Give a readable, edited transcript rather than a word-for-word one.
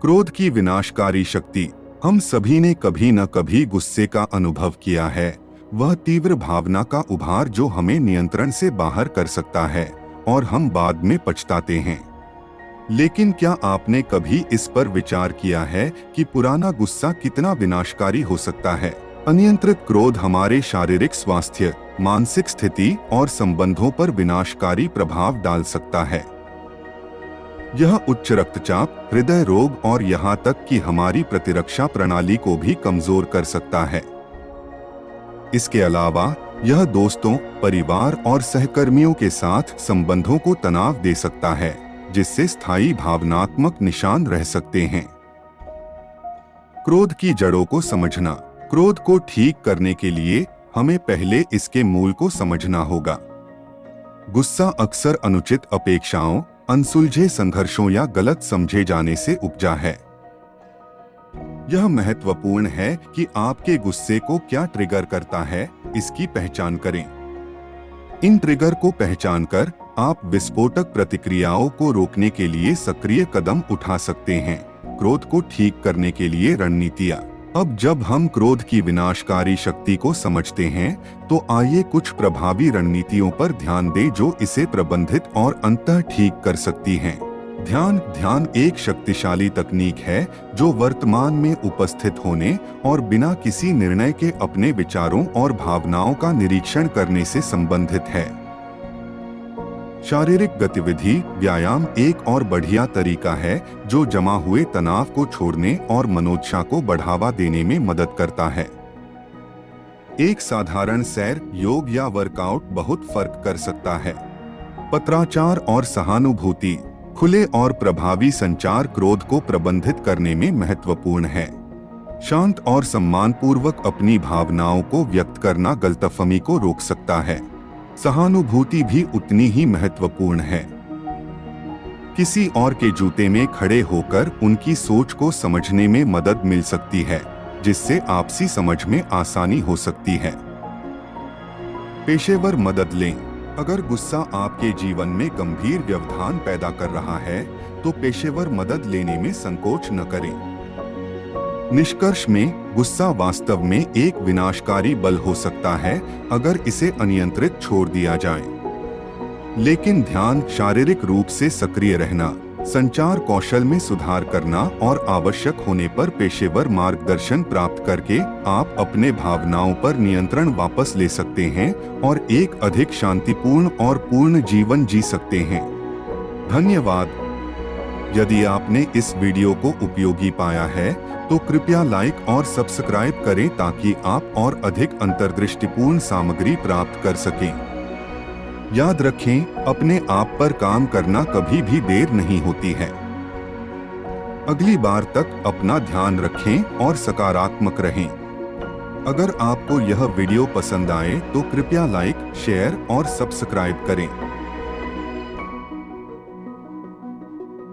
क्रोध की विनाशकारी शक्ति। हम सभी ने कभी न कभी गुस्से का अनुभव किया है। वह तीव्र भावना का उभार जो हमें नियंत्रण से बाहर कर सकता है और हम बाद में पछताते हैं। लेकिन क्या आपने कभी इस पर विचार किया है कि पुराना गुस्सा कितना विनाशकारी हो सकता है? अनियंत्रित क्रोध हमारे शारीरिक स्वास्थ्य, मानसिक स्थिति और संबंधों पर विनाशकारी प्रभाव डाल सकता है। यह उच्च रक्तचाप, हृदय रोग और यहाँ तक कि हमारी प्रतिरक्षा प्रणाली को भी कमजोर कर सकता है। इसके अलावा यह दोस्तों, परिवार और सहकर्मियों के साथ संबंधों को तनाव दे सकता है, जिससे स्थायी भावनात्मक निशान रह सकते हैं। क्रोध की जड़ों को समझना। क्रोध को ठीक करने के लिए हमें पहले इसके मूल को समझना होगा। गुस्सा अक्सर अनुचित अपेक्षाओं, अनसुलझे संघर्षों या गलत समझे जाने से उपजा है। यह महत्वपूर्ण है कि आपके गुस्से को क्या ट्रिगर करता है, इसकी पहचान करें। इन ट्रिगर को पहचानकर आप विस्फोटक प्रतिक्रियाओं को रोकने के लिए सक्रिय कदम उठा सकते हैं। क्रोध को ठीक करने के लिए रणनीतियां। अब जब हम क्रोध की विनाशकारी शक्ति को समझते हैं, तो आइए कुछ प्रभावी रणनीतियों पर ध्यान दें जो इसे प्रबंधित और अंततः ठीक कर सकती हैं। ध्यान एक शक्तिशाली तकनीक है जो वर्तमान में उपस्थित होने और बिना किसी निर्णय के अपने विचारों और भावनाओं का निरीक्षण करने से संबंधित है। शारीरिक गतिविधि, व्यायाम एक और बढ़िया तरीका है जो जमा हुए तनाव को छोड़ने और मनोदशा को बढ़ावा देने में मदद करता है। एक साधारण सैर, योग या वर्कआउट बहुत फर्क कर सकता है। पत्राचार और सहानुभूति। खुले और प्रभावी संचार क्रोध को प्रबंधित करने में महत्वपूर्ण है। शांत और सम्मानपूर्वक अपनी भावनाओं को व्यक्त करना गलतफहमी को रोक सकता है। सहानुभूति भी उतनी ही महत्वपूर्ण है। किसी और के जूते में खड़े होकर उनकी सोच को समझने में मदद मिल सकती है, जिससे आपसी समझ में आसानी हो सकती है। पेशेवर मदद लें। अगर गुस्सा आपके जीवन में गंभीर व्यवधान पैदा कर रहा है, तो पेशेवर मदद लेने में संकोच न करें। निष्कर्ष में, गुस्सा वास्तव में एक विनाशकारी बल हो सकता है अगर इसे अनियंत्रित छोड़ दिया जाए। लेकिन ध्यान, शारीरिक रूप से सक्रिय रहना, संचार कौशल में सुधार करना और आवश्यक होने पर पेशेवर मार्गदर्शन प्राप्त करके आप अपने भावनाओं पर नियंत्रण वापस ले सकते हैं और एक अधिक शांतिपूर्ण और पूर्ण जीवन जी सकते हैं। धन्यवाद। यदि आपने इस वीडियो को उपयोगी पाया है, तो कृपया लाइक और सब्सक्राइब करें ताकि आप और अधिक अंतर्दृष्टिपूर्ण सामग्री प्राप्त कर सकें। याद रखें, अपने आप पर काम करना कभी भी देर नहीं होती है। अगली बार तक अपना ध्यान रखें और सकारात्मक रहें। अगर आपको यह वीडियो पसंद आए तो कृपया लाइक, शेयर और सब्सक्राइब करें।